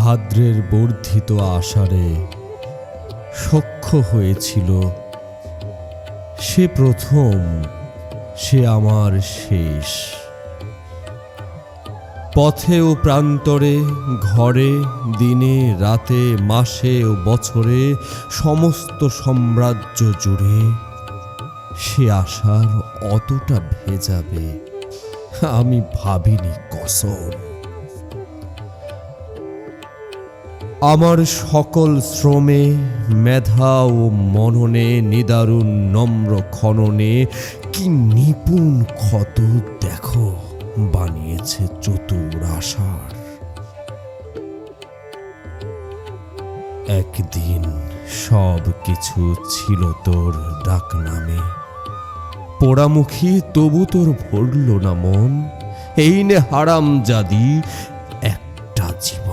ভাদ্রের বর্ধিত আষাঢ়ে সখ্য হয়েছিল, সে প্রথম, সে আমার শেষ। পথে ও প্রান্তরে, ঘরে, দিনে, রাতে, মাসে ও বছরে, সমস্ত সাম্রাজ্য জুড়ে সে আশার অতটা ভেজাবে আমি ভাবিনি কসম। আমার সকল শ্রমে, মেধা ও মননে, নিদারুণ নম্র খননে কি নিপুণ ক্ষত দেখো বানিয়েছে চতুর আশার। একদিন সব কিছু ছিল তোর ডাক নামে, পোড়ামুখী তবু তোর ভরল না মন। এই নে হারাম জাদি একটা জীবন।